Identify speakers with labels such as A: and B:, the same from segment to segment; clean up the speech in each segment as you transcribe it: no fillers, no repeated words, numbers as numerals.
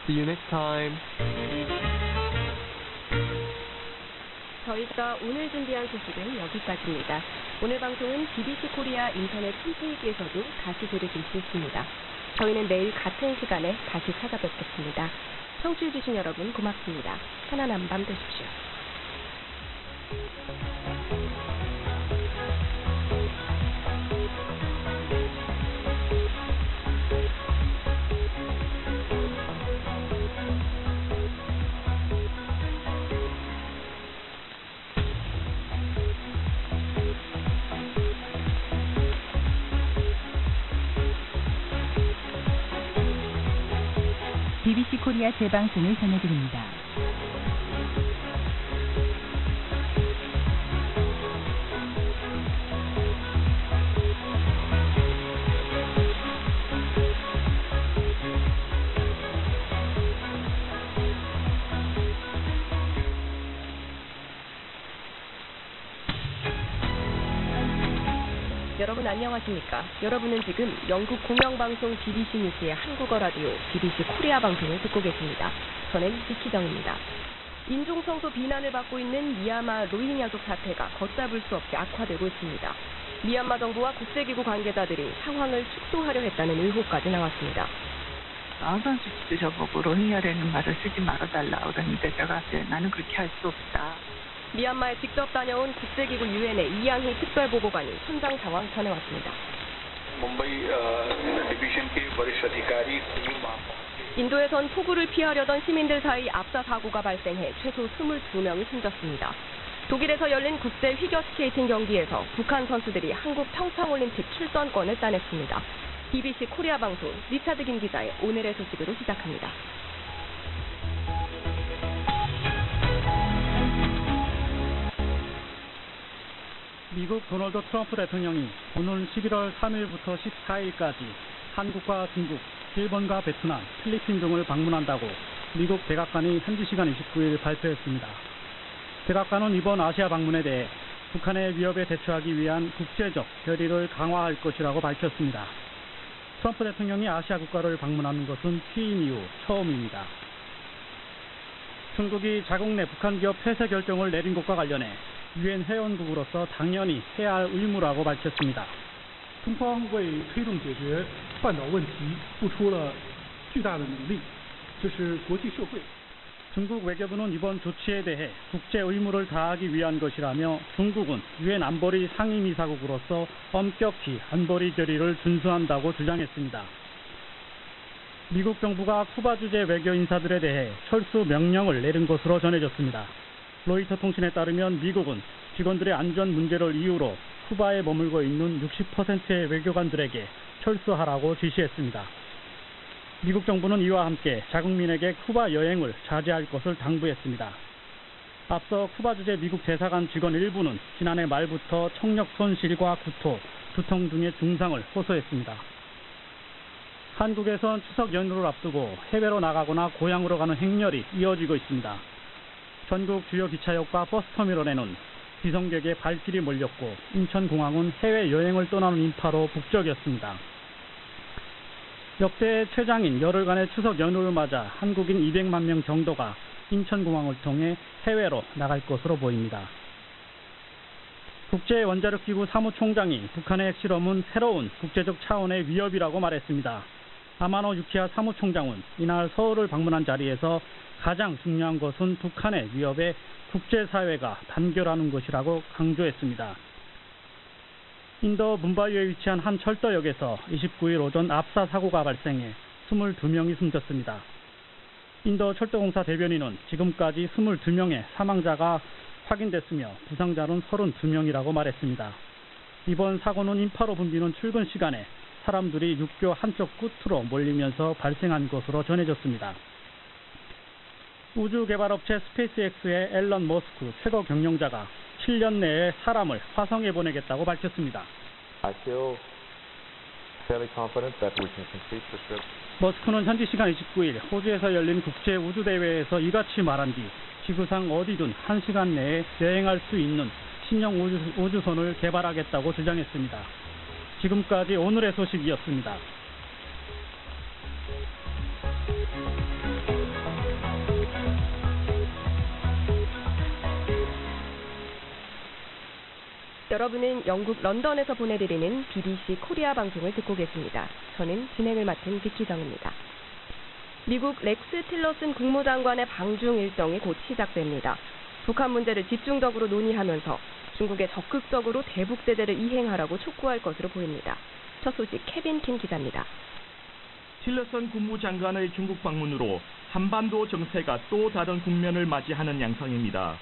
A: See you next time.
B: 저희가 오늘 준비한 소식은 여기까지입니다. 오늘 방송은 BBC 코리아 인터넷 홈페이지에서도 다시 들으실 수 있습니다. 저희는 내일 같은 시간에 다시 찾아뵙겠습니다. 청취해주신 여러분 고맙습니다. 편안한 밤 되십시오.
C: BBC 코리아 재방송을 전해드립니다.
B: 여러분 안녕하십니까? 여러분은 지금 영국 공영방송 BBC 뉴스의 한국어 라디오 BBC 코리아 방송을 듣고 계십니다. 저는 이기정입니다. 인종성소 비난을 받고 있는 미얀마 로힝야족 사태가 걷잡을 수 없이 악화되고 있습니다. 미얀마 정부와 국제기구 관계자들이 상황을 축소하려 했다는 의혹까지 나왔습니다.
D: 아웅산 수치도 저보고 로힝야라는 말을 쓰지 말아달라 그러는데 제가 나는 그렇게 할 수 없다.
B: 미얀마에 직접 다녀온 국제기구 유엔의 이양희 특별보고관이 현장 상황 전해왔습니다. 인도에선 폭우를 피하려던 시민들 사이 압사 사고가 발생해 최소 22명이 숨졌습니다. 독일에서 열린 국제 휘겨 스케이팅 경기에서 북한 선수들이 한국 평창올림픽 출전권을 따냈습니다. BBC 코리아 방송 리차드 김 기자의 오늘의 소식으로 시작합니다.
E: 미국 도널드 트럼프 대통령이 오늘 11월 3일부터 14일까지 한국과 중국, 일본과 베트남, 필리핀 등을 방문한다고 미국 백악관이 현지 시간 29일 발표했습니다. 백악관은 이번 아시아 방문에 대해 북한의 위협에 대처하기 위한 국제적 결의를 강화할 것이라고 밝혔습니다. 트럼프 대통령이 아시아 국가를 방문하는 것은 취임 이후 처음입니다. 중국이 자국 내 북한 기업 폐쇄 결정을 내린 것과 관련해 유엔 회원국으로서 당연히 해야 할 의무라고 밝혔습니다.
F: 中方为推动解决半岛问题付出了巨大的努力，这是国际社会
E: 중국 외교부는 이번 조치에 대해 국제 의무를 다하기 위한 것이라며 중국은 유엔 안보리 상임이사국으로서 엄격히 안보리 결의를 준수한다고 주장했습니다. 미국 정부가 쿠바 주재 외교 인사들에 대해 철수 명령을 내린 것으로 전해졌습니다. 로이터 통신에 따르면 미국은 직원들의 안전 문제를 이유로 쿠바에 머물고 있는 60%의 외교관들에게 철수하라고 지시했습니다. 미국 정부는 이와 함께 자국민에게 쿠바 여행을 자제할 것을 당부했습니다. 앞서 쿠바 주재 미국 대사관 직원 일부는 지난해 말부터 청력 손실과 구토, 두통 등의 증상을 호소했습니다. 한국에선 추석 연휴를 앞두고 해외로 나가거나 고향으로 가는 행렬이 이어지고 있습니다. 전국 주요 기차역과 버스터미널에는 비성객의 발길이 몰렸고 인천공항은 해외여행을 떠나는 인파로 북적였습니다. 역대 최장인 열흘간의 추석 연휴를 맞아 한국인 200만 명 정도가 인천공항을 통해 해외로 나갈 것으로 보입니다. 국제원자력기구 사무총장이 북한의 핵실험은 새로운 국제적 차원의 위협이라고 말했습니다. 아마노 유키야 사무총장은 이날 서울을 방문한 자리에서 가장 중요한 것은 북한의 위협에 국제사회가 단결하는 것이라고 강조했습니다. 인도 문바이에 위치한 한 철도역에서 29일 오전 압사 사고가 발생해 22명이 숨졌습니다. 인도 철도공사 대변인은 지금까지 22명의 사망자가 확인됐으며 부상자는 32명이라고 말했습니다. 이번 사고는 인파로 붐비는 출근 시간에 사람들이 육교 한쪽 끝으로 몰리면서 발생한 것으로 전해졌습니다. 우주개발업체 스페이스X의 앨런 머스크 최고 경영자가 7년 내에 사람을 화성에 보내겠다고 밝혔습니다. 머스크는 현지 시간 29일 호주에서 열린 국제우주대회에서 이같이 말한 뒤 지구상 어디든 1시간 내에 여행할 수 있는 신형 우주선을 개발하겠다고 주장했습니다. 지금까지 오늘의 소식이었습니다.
B: 여러분은 영국 런던에서 보내드리는 BBC 코리아 방송을 듣고 계십니다. 저는 진행을 맡은 비키정입니다. 미국 렉스 틸러슨 국무장관의 방중 일정이 곧 시작됩니다. 북한 문제를 집중적으로 논의하면서 중국에 적극적으로 대북 제재를 이행하라고 촉구할 것으로 보입니다. 첫 소식 케빈 킴 기자입니다.
A: 틸러슨 국무장관의 중국 방문으로 한반도 정세가 또 다른 국면을 맞이하는 양상입니다.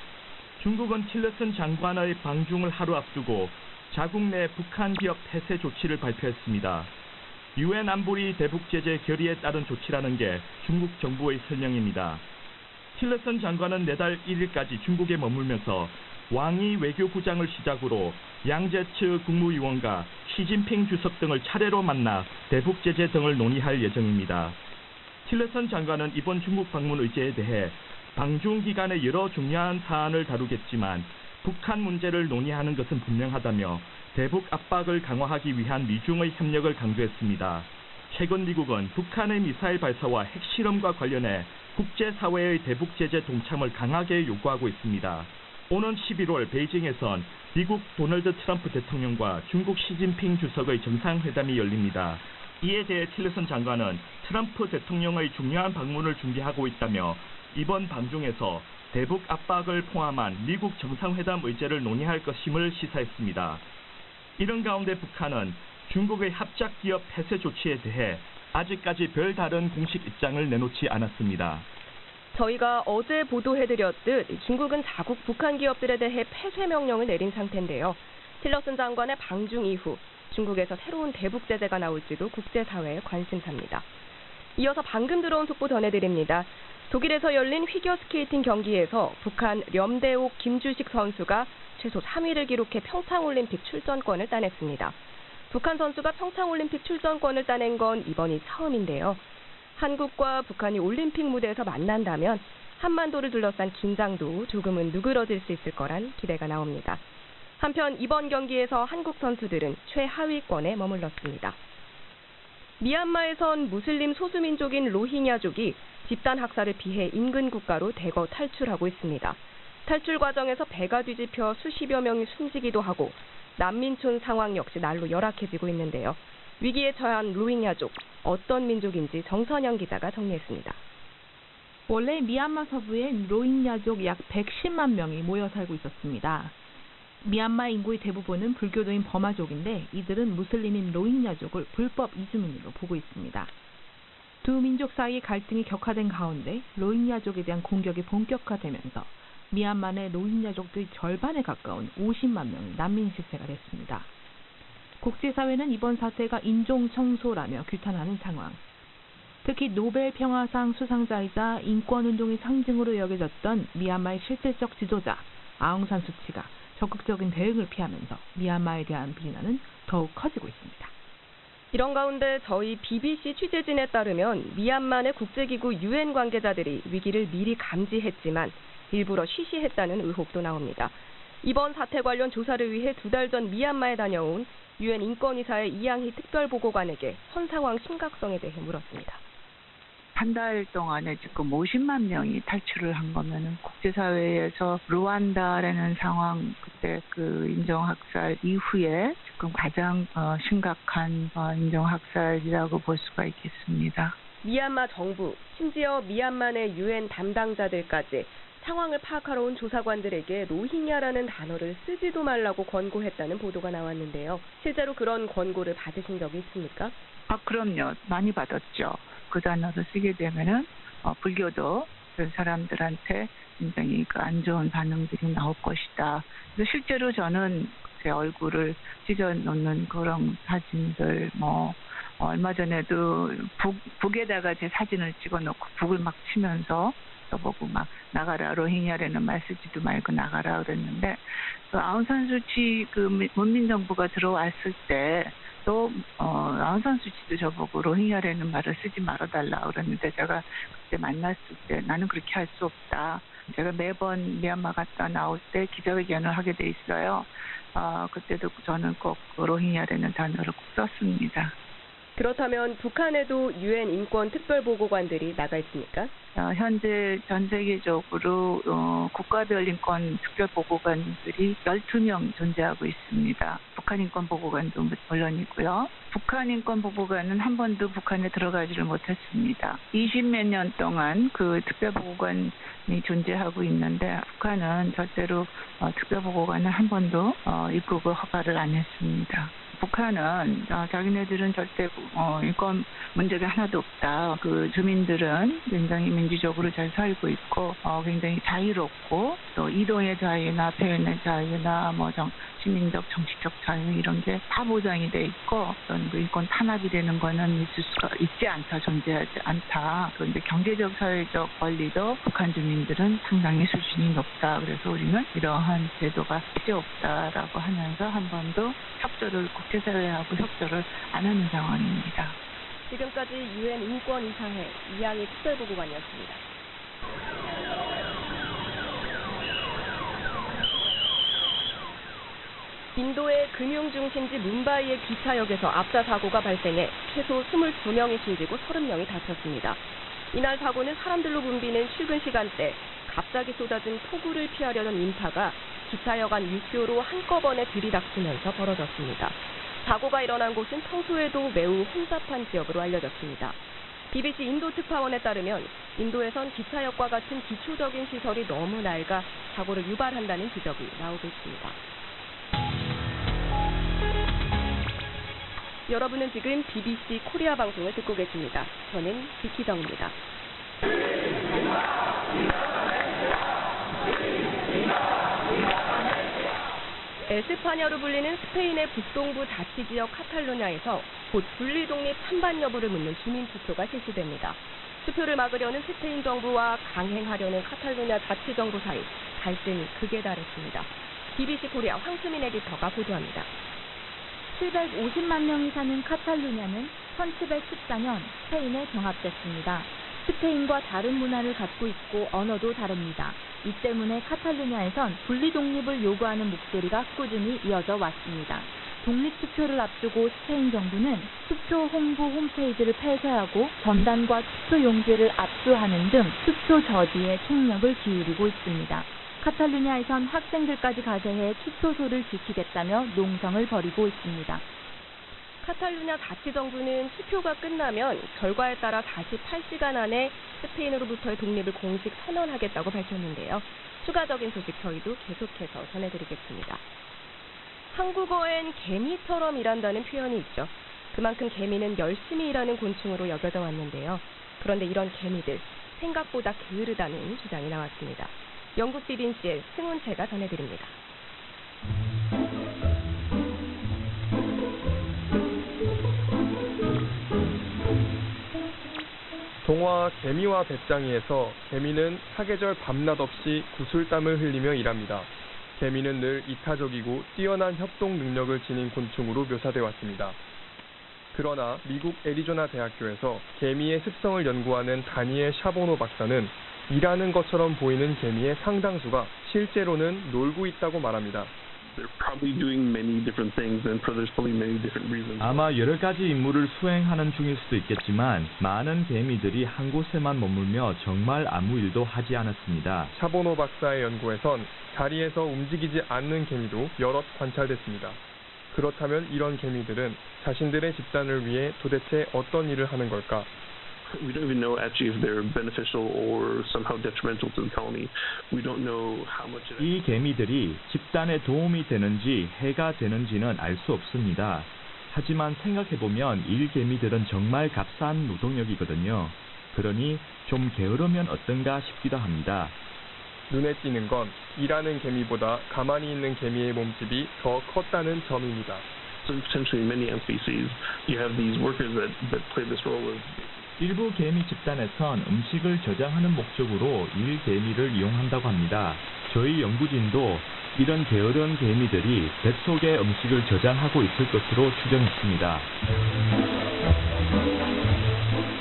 A: 중국은 틸러슨 장관의 방중을 하루 앞두고 자국 내 북한 기업 폐쇄 조치를 발표했습니다. 유엔 안보리 대북 제재 결의에 따른 조치라는 게 중국 정부의 설명입니다. 틸러슨 장관은 내달 1일까지 중국에 머물면서 왕이 외교부장을 시작으로 양제츠 국무위원과 시진핑 주석 등을 차례로 만나 대북 제재 등을 논의할 예정입니다. 틸러슨 장관은 이번 중국 방문 의제에 대해 방중 기간에 여러 중요한 사안을 다루겠지만 북한 문제를 논의하는 것은 분명하다며 대북 압박을 강화하기 위한 미중의 협력을 강조했습니다. 최근 미국은 북한의 미사일 발사와 핵실험과 관련해 국제사회의 대북 제재 동참을 강하게 요구하고 있습니다. 오는 11월 베이징에선 미국 도널드 트럼프 대통령과 중국 시진핑 주석의 정상회담이 열립니다. 이에 대해 틸러슨 장관은 트럼프 대통령의 중요한 방문을 준비하고 있다며 이번 방중에서 대북 압박을 포함한 미국 정상회담 의제를 논의할 것임을 시사했습니다. 이런 가운데 북한은 중국의 합작기업 폐쇄 조치에 대해 아직까지 별다른 공식 입장을 내놓지 않았습니다.
B: 저희가 어제 보도해드렸듯 중국은 자국 북한 기업들에 대해 폐쇄 명령을 내린 상태인데요. 틸러슨 장관의 방중 이후 중국에서 새로운 대북 제재가 나올지도 국제사회의 관심사입니다. 이어서 방금 들어온 속보 전해드립니다. 독일에서 열린 피겨스케이팅 경기에서 북한 렴대옥 김주식 선수가 최소 3위를 기록해 평창올림픽 출전권을 따냈습니다. 북한 선수가 평창올림픽 출전권을 따낸 건 이번이 처음인데요. 한국과 북한이 올림픽 무대에서 만난다면 한반도를 둘러싼 긴장도 조금은 누그러질 수 있을 거란 기대가 나옵니다. 한편 이번 경기에서 한국 선수들은 최하위권에 머물렀습니다. 미얀마에선 무슬림 소수민족인 로힝야족이 집단 학살을 피해 인근 국가로 대거 탈출하고 있습니다. 탈출 과정에서 배가 뒤집혀 수십여 명이 숨지기도 하고 난민촌 상황 역시 날로 열악해지고 있는데요. 위기에 처한 로힝야족, 어떤 민족인지 정선영 기자가 정리했습니다.
G: 원래 미얀마 서부엔 로힝야족 약 110만 명이 모여 살고 있었습니다. 미얀마 인구의 대부분은 불교도인 버마족인데 이들은 무슬림인 로힝야족을 불법 이주민으로 보고 있습니다. 두 민족 사이 갈등이 격화된 가운데 로힝야족에 대한 공격이 본격화되면서 미얀마 내 로힝야족들의 절반에 가까운 50만 명이 난민 실세가 됐습니다. 국제사회는 이번 사태가 인종청소라며 규탄하는 상황. 특히 노벨 평화상 수상자이자 인권운동의 상징으로 여겨졌던 미얀마의 실질적 지도자 아웅산 수치가 적극적인 대응을 피하면서 미얀마에 대한 비난은 더욱 커지고 있습니다.
B: 이런 가운데 저희 BBC 취재진에 따르면 미얀마 내 국제기구 유엔 관계자들이 위기를 미리 감지했지만 일부러 쉬쉬했다는 의혹도 나옵니다. 이번 사태 관련 조사를 위해 2달 전 미얀마에 다녀온 유엔 인권이사의 이양희 특별보고관에게 현 상황 심각성에 대해 물었습니다.
D: 한 달 동안에 지금 50만 명이 탈출을 한 거면은 국제사회에서 루안다라는 상황, 그때 그 인종학살 이후에 지금 가장 심각한 인종학살이라고 볼 수가 있겠습니다.
B: 미얀마 정부, 심지어 미얀마 내 유엔 담당자들까지 상황을 파악하러 온 조사관들에게 로힝야라는 단어를 쓰지도 말라고 권고했다는 보도가 나왔는데요. 실제로 그런 권고를 받으신 적이 있습니까?
D: 그럼요. 많이 받았죠. 그 단어를 쓰게 되면은 불교도 그 사람들한테 굉장히 안 좋은 반응들이 나올 것이다. 그래서 실제로 저는 제 얼굴을 찢어놓는 그런 사진들, 얼마 전에도 북에다가 제 사진을 찍어놓고 북을 막 치면서 저보고 막 나가라, 로힝야라는 말 쓰지도 말고 나가라 그랬는데, 그 아웅산 수치 그 문민정부가 들어왔을 때 또 아웅산 수치도 저보고 로힝야라는 말을 쓰지 말아달라 그랬는데, 제가 그때 만났을 때 나는 그렇게 할 수 없다. 제가 매번 미얀마 갔다 나올 때 기자회견을 하게 돼 있어요. 그때도 저는 꼭 로힝야라는 단어를 꼭 썼습니다.
B: 그렇다면 북한에도 유엔 인권 특별보고관들이 나가 있습니까?
D: 현재 전 세계적으로 국가별 인권 특별보고관들이 12명 존재하고 있습니다. 북한 인권보고관도 물론이고요. 북한 인권보고관은 한 번도 북한에 들어가지를 못했습니다. 20몇 년 동안 그 특별보고관이 존재하고 있는데 북한은 절대로 특별보고관을 한 번도 입국을 허가를 안 했습니다. 북한은 자기네들은 절대 인권 문제가 하나도 없다. 그 주민들은 굉장히 민주적으로 잘 살고 있고 굉장히 자유롭고 또 이동의 자유나 표현의 자유나 시민적 정치적 자유 이런 게 다 보장이 돼 있고 어떤 그 인권 탄압이 되는 거는 있을 수가 있지 않다, 존재하지 않다. 그런데 경제적 사회적 권리도 북한 주민들은 상당히 수준이 높다. 그래서 우리는 이러한 제도가 필요 없다라고 하면서 한 번도 국제사회하고 협조를 안 하는 상황입니다.
B: 지금까지 유엔 인권이사회 이양희 특별보고관이었습니다. 인도의 금융중심지 뭄바이의 기차역에서 압사 사고가 발생해 최소 22명이 숨지고 30명이 다쳤습니다. 이날 사고는 사람들로 붐비는 출근 시간대 갑자기 쏟아진 폭우를 피하려던 인파가 기차역 안 육교로 한꺼번에 들이닥치면서 벌어졌습니다. 사고가 일어난 곳은 평소에도 매우 혼잡한 지역으로 알려졌습니다. BBC 인도 특파원에 따르면 인도에선 기차역과 같은 기초적인 시설이 너무 낡아 사고를 유발한다는 지적이 나오고 있습니다. 여러분은 지금 BBC 코리아 방송을 듣고 계십니다. 저는 비키정입니다. 에스파냐로 불리는 스페인의 북동부 자치지역 카탈루냐에서 곧 분리 독립 찬반 여부를 묻는 주민투표가 실시됩니다. 투표를 막으려는 스페인 정부와 강행하려는 카탈루냐 자치정부 사이 갈등이 극에 달했습니다. BBC 코리아 황수민 에디터가 보도합니다.
G: 750만 명이 사는 카탈루냐는 1714년 스페인에 병합됐습니다. 스페인과 다른 문화를 갖고 있고 언어도 다릅니다. 이 때문에 카탈루냐에선 분리 독립을 요구하는 목소리가 꾸준히 이어져 왔습니다. 독립투표를 앞두고 스페인 정부는 투표 홍보 홈페이지를 폐쇄하고 전단과 투표용지를 압수하는 등 투표 저지에 총력을 기울이고 있습니다. 카탈루냐에선 학생들까지 가세해 투표소를 지키겠다며 농성을 벌이고 있습니다.
B: 카탈루냐 자치정부는 투표가 끝나면 결과에 따라 48시간 안에 스페인으로부터의 독립을 공식 선언하겠다고 밝혔는데요. 추가적인 소식 저희도 계속해서 전해드리겠습니다. 한국어엔 개미처럼 일한다는 표현이 있죠. 그만큼 개미는 열심히 일하는 곤충으로 여겨져 왔는데요. 그런데 이런 개미들 생각보다 게으르다는 주장이 나왔습니다. 영국 BBC의 승훈채가 전해드립니다.
H: 동화 개미와 배짱이에서 개미는 사계절 밤낮 없이 구슬땀을 흘리며 일합니다. 개미는 늘 이타적이고 뛰어난 협동 능력을 지닌 곤충으로 묘사되어 왔습니다. 그러나 미국 애리조나 대학교에서 개미의 습성을 연구하는 다니엘 샤보노 박사는 일하는 것처럼 보이는 개미의 상당수가 실제로는 놀고 있다고 말합니다.
A: 아마 여러 가지 임무를 수행하는 중일 수도 있겠지만 많은 개미들이 한 곳에만 머물며 정말 아무 일도 하지 않았습니다.
H: 샤보노 박사의 연구에선 자리에서 움직이지 않는 개미도 여럿 관찰됐습니다. 그렇다면 이런 개미들은 자신들의 집단을 위해 도대체 어떤 일을 하는 걸까?
I: We don't even know actually if they're beneficial or somehow detrimental to the colony. We don't know how much.
A: 이 개미들이 집단에 도움이 되는지 해가 되는지는 알 수 없습니다. 하지만 생각해보면 이 개미들은 정말 값싼 노동력이거든요. 그러니 좀 게으르면 어떤가 싶기도 합니다.
H: 눈에 띄는 건 일하는 개미보다 가만히 있는 개미의 몸집이 더 컸다는 점입니다.
I: So potentially in many ant species, you have these workers that play this role of.
A: 일부 개미 집단에선 음식을 저장하는 목적으로 일 개미를 이용한다고 합니다. 저희 연구진도 이런 게으른 개미들이 뱃속에 음식을 저장하고 있을 것으로 추정했습니다.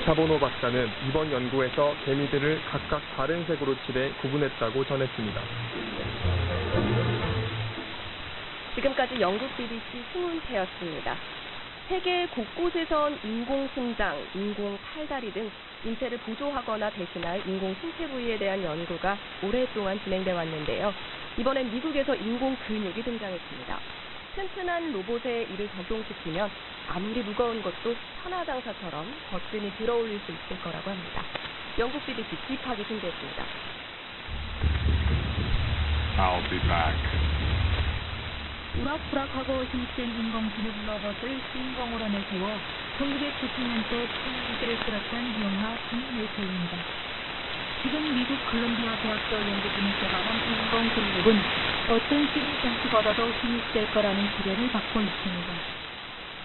H: 샤보노 박사는 이번 연구에서 개미들을 각각 다른 색으로 칠해 구분했다고 전했습니다.
B: 지금까지 영국 BBC 승훈태였습니다. 세계 곳곳에선 인공 심장, 인공 팔다리 등 인체를 보조하거나 대신할 인공 신체 부위에 대한 연구가 오랫동안 진행돼 왔는데요. 이번엔 미국에서 인공 근육이 등장했습니다. 튼튼한 로봇에 이를 적용시키면 아무리 무거운 것도 천하장사처럼 거뜬히 들어올릴 수 있을 거라고 합니다. 영국 BBC 딥하게 준비했습니다.
J: I'll be back.
G: 우락부락하고 힘센 인공 근육 로봇을 주인공으로 내세워 1990년대 인기를 끌었던 영화 애니메이션입니다. 지금 미국 콜롬비아 대학교 연구진이 개발한 인공 근육은 어떤 시리즈보다도 힘이 셀 거라는 기대를 받고 있습니다.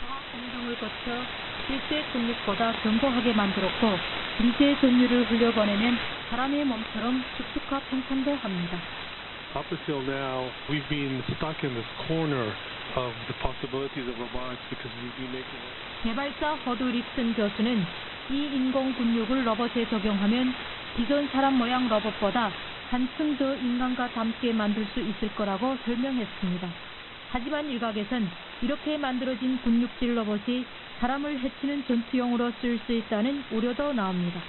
G: 과학 공정을 거쳐 실제 근육보다 견고하게 만들었고 미세 전류를 흘려보내면 사람의 몸처럼 툭툭하 팽창도 합니다.
F: Up until now, we've been stuck in this corner of the possibilities of robotics because we make it.
G: 개발사 허드 립슨 교수는 이 인공 근육을 로봇에 적용하면 기존 사람 모양 로봇보다 한층 더 인간과 닮게 만들 수 있을 거라고 설명했습니다. 하지만 일각에선 이렇게 만들어진 근육질 로봇이 사람을 해치는 전투용으로 쓸 수 있다는 우려도 나옵니다.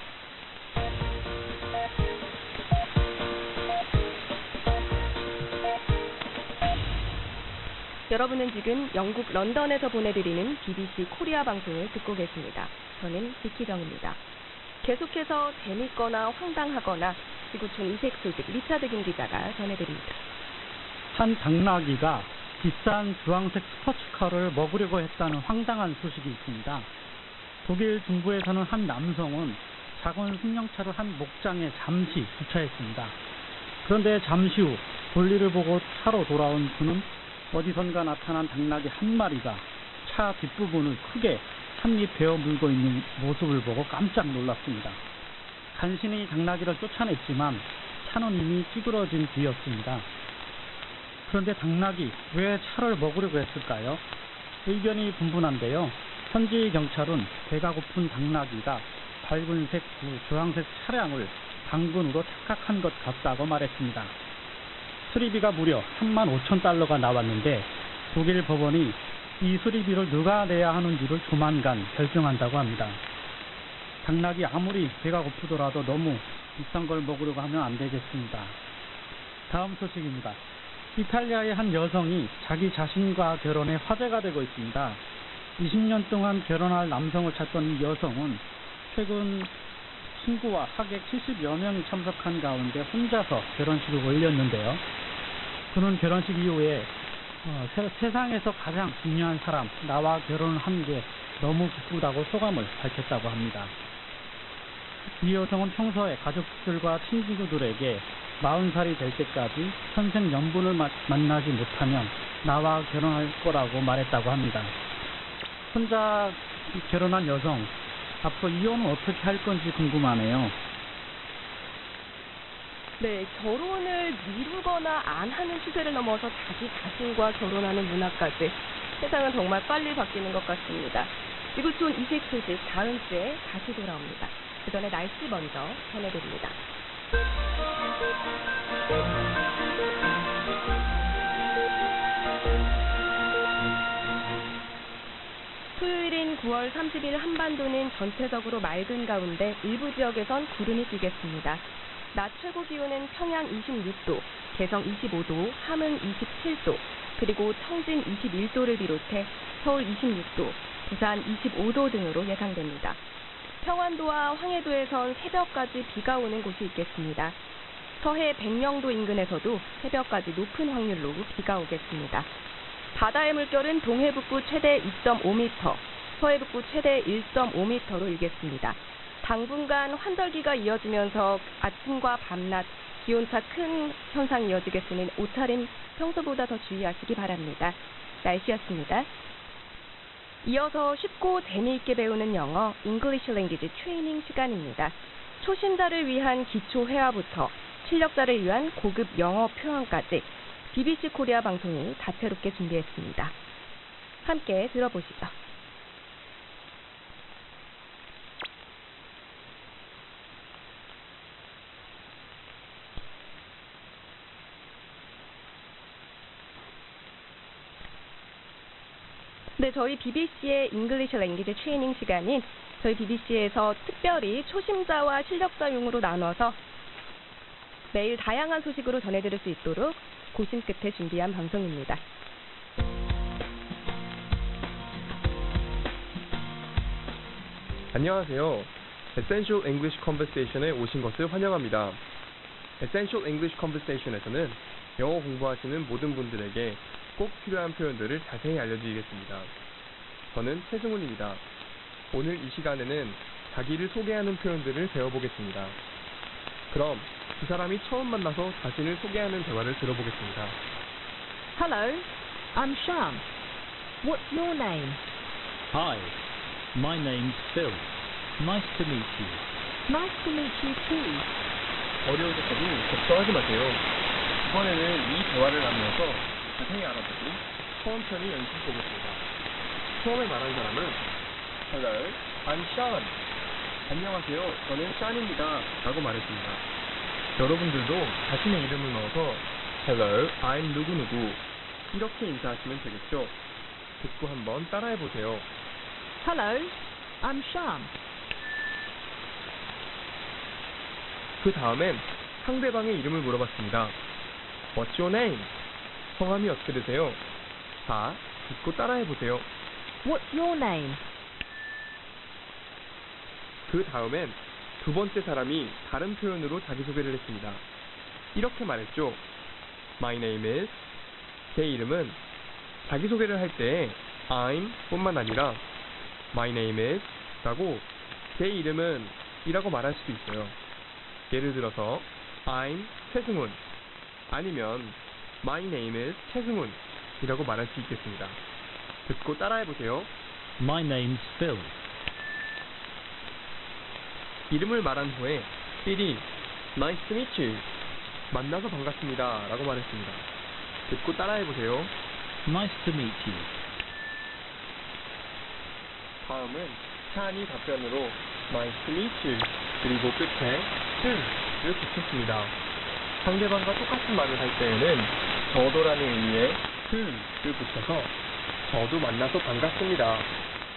B: 여러분은 지금 영국 런던에서 보내드리는 BBC 코리아 방송을 듣고 계십니다. 저는 비키정입니다. 계속해서 재밌거나 황당하거나 지구촌 이색 소식 리차드 김 기자가 전해드립니다.
E: 한 당나귀가 비싼 주황색 스포츠카를 먹으려고 했다는 황당한 소식이 있습니다. 독일 중부에서는 한 남성은 작은 승용차를 한 목장에 잠시 주차했습니다. 그런데 잠시 후 볼일을 보고 차로 돌아온 그는 어디선가 나타난 당나귀 한 마리가 차 뒷부분을 크게 찻잎 베어 물고 있는 모습을 보고 깜짝 놀랐습니다. 간신히 당나귀를 쫓아냈지만 차는 이미 찌그러진 뒤였습니다. 그런데 당나귀 왜 차를 먹으려고 했을까요? 의견이 분분한데요. 현지 경찰은 배가 고픈 당나귀가 밝은색 주황색 차량을 당근으로 착각한 것 같다고 말했습니다. 수리비가 무려 35,000달러가 나왔는데 독일 법원이 이 수리비를 누가 내야 하는지를 조만간 결정한다고 합니다. 당나귀 아무리 배가 고프더라도 너무 비싼 걸 먹으려고 하면 안 되겠습니다. 다음 소식입니다. 이탈리아의 한 여성이 자기 자신과 결혼에 화제가 되고 있습니다. 20년 동안 결혼할 남성을 찾던 이 여성은 최근 친구와 하객 70여 명이 참석한 가운데 혼자서 결혼식을 올렸는데요. 그는 결혼식 이후에 세상에서 가장 중요한 사람, 나와 결혼을 한 게 너무 기쁘다고 소감을 밝혔다고 합니다. 이 여성은 평소에 가족들과 친구들에게 40살이 될 때까지 천생연분을 만나지 못하면 나와 결혼할 거라고 말했다고 합니다. 혼자 결혼한 여성, 앞으로 이혼은 어떻게 할 건지 궁금하네요.
B: 네, 결혼을 미루거나 안 하는 추세를 넘어서 자기 자신과 결혼하는 문화까지 세상은 정말 빨리 바뀌는 것 같습니다. 지구촌 이색 소식 다음 주에 다시 돌아옵니다. 그 전에 날씨 먼저 전해드립니다. 토요일인 9월 30일 한반도는 전체적으로 맑은 가운데 일부 지역에선 구름이 끼겠습니다. 낮 최고 기온은 평양 26도, 개성 25도, 함흥 27도, 그리고 청진 21도를 비롯해 서울 26도, 부산 25도 등으로 예상됩니다. 평안도와 황해도에선 새벽까지 비가 오는 곳이 있겠습니다. 서해 백령도 인근에서도 새벽까지 높은 확률로 비가 오겠습니다. 바다의 물결은 동해북부 최대 2.5m, 서해북부 최대 1.5m로 일겠습니다. 당분간 환절기가 이어지면서 아침과 밤낮 기온차 큰 현상이 이어지겠으니 옷차림 평소보다 더 주의하시기 바랍니다. 날씨였습니다. 이어서 쉽고 재미있게 배우는 영어 English Language 트레이닝 시간입니다. 초심자를 위한 기초 회화부터 실력자를 위한 고급 영어 표현까지 BBC 코리아 방송이 다채롭게 준비했습니다. 함께 들어보시죠. 네, 저희 BBC의 잉글리시 랭귀지 트레이닝 시간인 저희 BBC에서 특별히 초심자와 실력자용으로 나눠서 매일 다양한 소식으로 전해드릴 수 있도록 고심 끝에 준비한 방송입니다.
H: 안녕하세요. Essential English Conversation에 오신 것을 환영합니다. Essential English Conversation에서는 영어 공부하시는 모든 분들에게 꼭 필요한 표현들을 자세히 알려드리겠습니다. 저는 최승훈입니다. 오늘 이 시간에는 자기를 소개하는 표현들을 배워보겠습니다. 그럼 두 사람이 처음 만나서 자신을 소개하는 대화를 들어보겠습니다.
G: Hello, I'm Sham. What's your name?
E: Hi, my name's Phil. Nice to meet you.
G: Nice to meet you too.
H: 어려울 때까지 걱정하지 마세요. 이번에는 이 대화를 나누어서 자세히 알아보고 천천히 연습해보겠습니다. 처음에 말한 사람은 Hello, I'm Sean. 안녕하세요, 저는 샨입니다 라고 말했습니다. 여러분들도 자신의 이름을 넣어서 Hello, I'm 누구누구 이렇게 인사하시면 되겠죠? 듣고 한번 따라해보세요.
G: Hello, I'm Sham.
H: 그 다음엔 상대방의 이름을 물어봤습니다. What's your name? 성함이 어떻게 되세요? 자, 듣고 따라해보세요.
G: What's your name?
H: 그 다음엔 두 번째 사람이 다른 표현으로 자기소개를 했습니다. 이렇게 말했죠. My name is. 제 이름은 자기소개를 할 때 I'm 뿐만 아니라 My name is 라고 제 이름은 이라고 말할 수도 있어요. 예를 들어서 I'm 최승훈 아니면 My name is 최승훈 이라고 말할 수 있겠습니다. 듣고 따라해보세요.
E: My name's Phil.
H: 이름을 말한 후에 필이 Nice to meet you 만나서 반갑습니다 라고 말했습니다. 듣고 따라해보세요.
E: Nice to meet you.
H: 다음은 샨이 답변으로 Nice to meet you 그리고 끝에 to를 붙였습니다. 상대방과 똑같은 말을 할 때에는 저도라는 의미의 to를 붙여서 저도 만나서 반갑습니다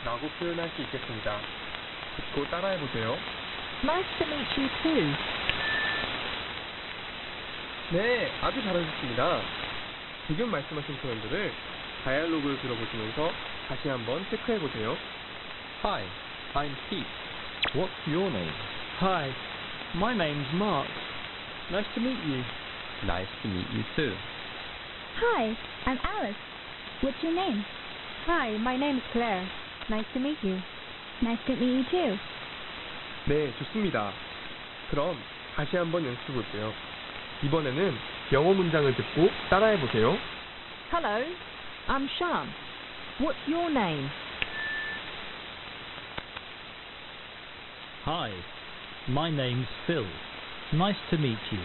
H: 라고 표현할 수 있겠습니다. 듣고 따라해보세요.
G: Nice to meet you too.
H: 네, 아주 잘하셨습니다. 지금 말씀하신 표현들을 다이얼로그를 들어보시면서 다시 한번 체크해보세요.
K: Hi, I'm Pete. What's your name?
E: Hi, my name's Mark. Nice to meet you.
K: Nice to meet you too.
L: Hi, I'm Alice. What's your name?
B: Hi, my name is Claire. Nice to meet you.
L: Nice to meet you too.
H: 네, 좋습니다. 그럼 다시 한번 연습해볼게요. 이번에는 영어 문장을 듣고 따라해보세요.
G: Hello, I'm Sham. What's your name?
E: Hi, my name's Phil. Nice to meet you.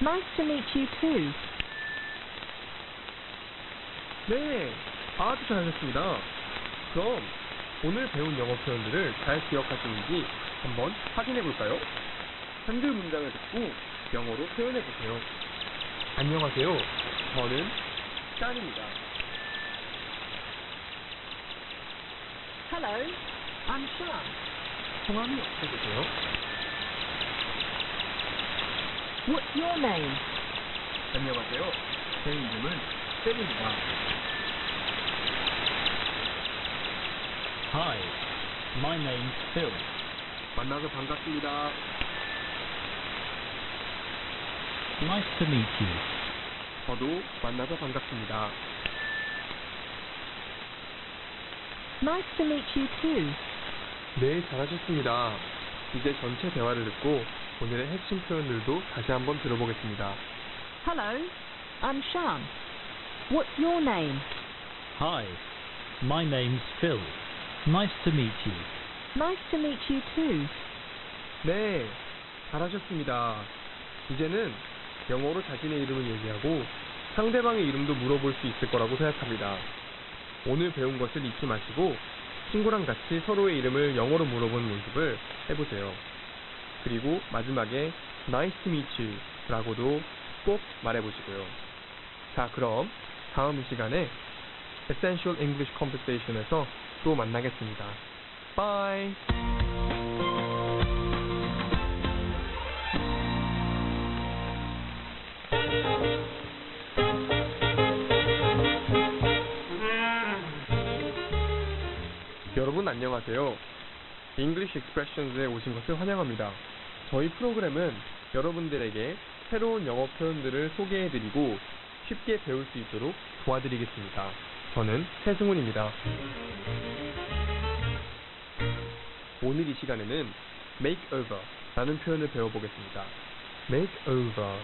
G: Nice to meet you too.
H: 네, 아주 잘하셨습니다. 그럼 오늘 배운 영어 표현들을 잘 기억하시는지 한번 확인해볼까요? 한글 문장을 듣고 영어로 표현해보세요. 안녕하세요. 저는 샨입니다.
G: Hello, I'm Sham.
H: 성함이 어떻게 되세요?
G: What's your name?
H: 안녕하세요. 제 이름은 셀입니다.
E: Hi, my name's Phil.
H: 만나서 반갑습니다.
E: Nice to meet you.
H: 저도 만나서 반갑습니다.
G: Nice to meet you too.
H: 네, 잘하셨습니다. 이제 전체 대화를 듣고 오늘의 핵심 표현들도 다시 한번 들어보겠습니다.
G: Hello, I'm Sham. What's your name?
E: Hi, my name's Phil. Nice to meet you.
G: Nice to meet you too.
H: 네, 잘하셨습니다. 이제는 영어로 자신의 이름을 얘기하고 상대방의 이름도 물어볼 수 있을 거라고 생각합니다. 오늘 배운 것을 잊지 마시고 친구랑 같이 서로의 이름을 영어로 물어보는 연습을 해보세요. 그리고 마지막에 Nice to meet you 라고도 꼭 말해보시고요. 자, 그럼 다음 시간에 Essential English Conversation에서 또 만나겠습니다. Bye! 여러분 안녕하세요. English Expressions에 오신 것을 환영합니다. 저희 프로그램은 여러분들에게 새로운 영어 표현들을 소개해드리고 쉽게 배울 수 있도록 도와드리겠습니다. 저는 최승훈입니다. 오늘 이 시간에는 makeover 라는 표현을 배워보겠습니다. makeover,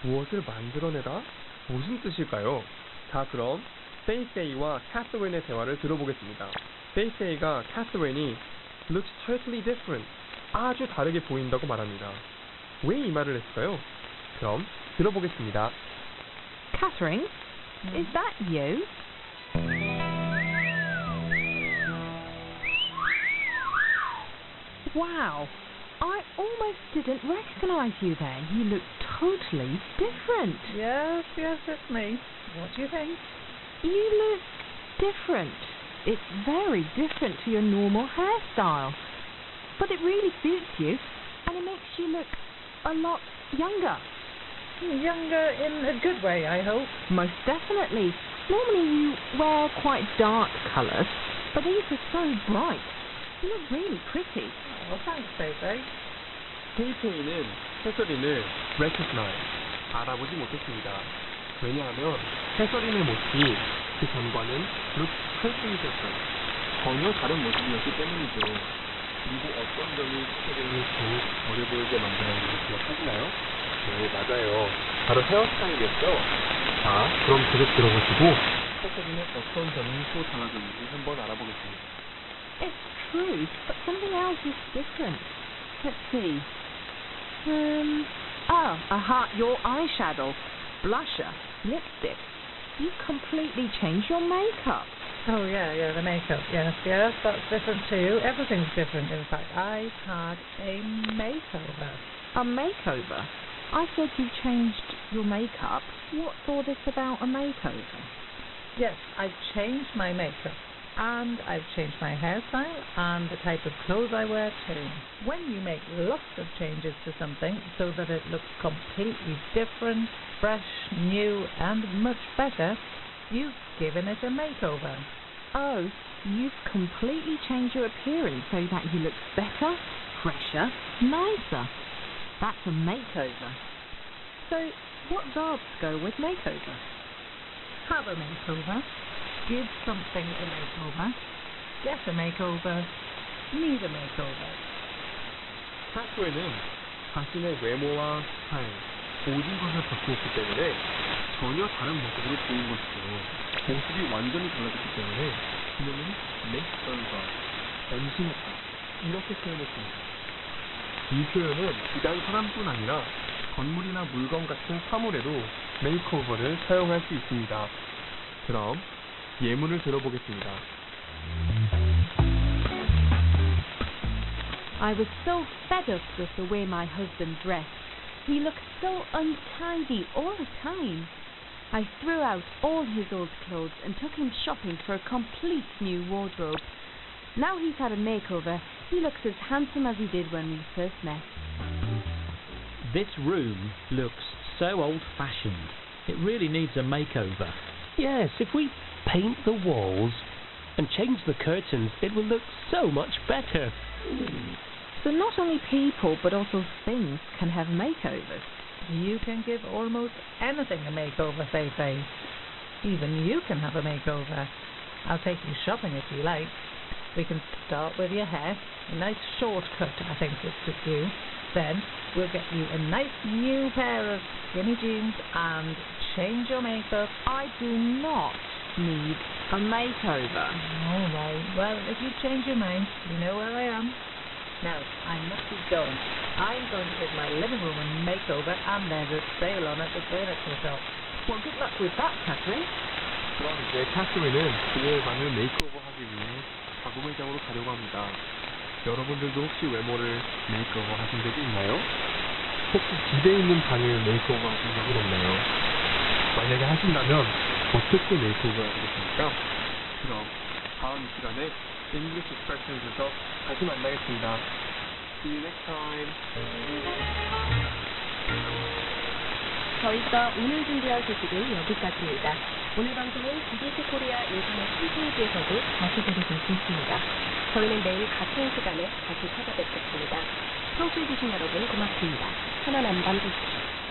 H: 무엇을 만들어내다? 무슨 뜻일까요? 자, 그럼 페이세이와 캐서린의 대화를 들어보겠습니다. 페이세이가 캐서린이 looks totally different, 아주 다르게 보인다고 말합니다. 왜 이 말을 했을까요? 그럼 들어보겠습니다.
M: Catherine, is that you? Wow, I almost didn't recognize you there. You look totally different.
N: Yes, it's me. What do you think?
M: You look different. It's very different to your normal hairstyle. But it really suits you, and it makes you look a lot younger.
N: Younger in a good way, I hope.
M: Most definitely. Normally you wear quite dark colours, but these are so bright. You look really pretty.
N: Oh, well, thanks, Daisy.
H: 페이세이는 캐서린을 recognize, 알아보지 못했습니다. 왜냐하면 캐서린의 모습이 그 전과는 look totally different, 전혀 다른 모습이었기 때문이죠. 그리고 어떤 점이 캐서린을 더욱 어려 보이게 만들었는지 기억하시나요? 네, 맞아요. 바로 헤어스타일이었죠. 자, 그럼 계속 들어보시고 캐서린의 어떤 점이 또 달라졌는지 한번 알아보겠습니다.
M: It's true, but something else is different. Let's see. Your eyeshadow, blusher, lipstick. You completely changed your makeup.
N: Oh, yeah, the makeup. Yes, that's different too. Everything's different, in fact. I've had a makeover.
M: A makeover? I said you changed your makeup. What's all this about a makeover?
N: Yes, I've changed my makeup. And I've changed my hairstyle and the type of clothes I wear too. When you make lots of changes to something so that it looks completely different, fresh, new and much better, you've given it a makeover.
M: Oh, you've completely changed your appearance so that you look better, fresher, nicer. That's a makeover. So, what verbs go with makeover?
N: Have a makeover. Give something a makeover. Get a makeover. Need a makeover.
H: 캐서린은 자신의 외모와 스타일, 모든 것을 바꾸었기 때문에 전혀 다른 모습으로 보인 것이죠. 모습이 완전히 달라졌기 때문에 그녀는 makeover, 변신했다, 이렇게 표현했습니다. 이 표현은 비단 사람뿐 아니라 건물이나 물건 같은 사물에도 makeover를 사용할 수 있습니다. 그럼 예문을 들어보겠습니다.
O: I was so fed up with the way my husband dressed. He looked so untidy all the time. I threw out all his old clothes and took him shopping for a complete new wardrobe. Now he's had a makeover, he looks as handsome as he did when we first met.
P: This room looks so old-fashioned. It really needs a makeover.
Q: Yes, if we paint the walls and change the curtains, it will look so much better.
B: So not only people, but also things can have makeovers.
N: You can give almost anything a makeover, Faye. Even you can have a makeover. I'll take you shopping if you like. We can start with your hair, a nice short cut, I think would suit you. Then we'll get you a nice new pair of skinny jeans and change your makeup.
B: I do not need a makeover.
N: All right. Well, if you change your mind, you know where I am. Now, I must be going. I'm going to give my living room a makeover, and there's a sale on at the furniture shop.
B: Well, good luck with that, Catherine.
H: 그럼 이제 캐서린은 그의 방을 메이크오버 하기 위해 가구매장으로 가려고 합니다. 여러분들도 혹시 외모를 메이크오버 하신 적이 있나요? 혹시 집에 있는 방을 메이크오버 하신 적은 없나요?
F: 만약에 하신다면 어떻게 메이크오버 하겠습니까?
H: 그럼 다음 시간에 English Expressions에서 다시 만나겠습니다. See you next time.
B: 저희가 오늘 준비한 소식은 여기까지입니다. 오늘 방송은 BBC 코리아 인터넷 홈페이지에서도 다시 보실 수 있습니다. 저희는 내일 같은 시간에 다시 찾아뵙겠습니다. 청취해주신 여러분 고맙습니다. 편안한 밤 되시죠.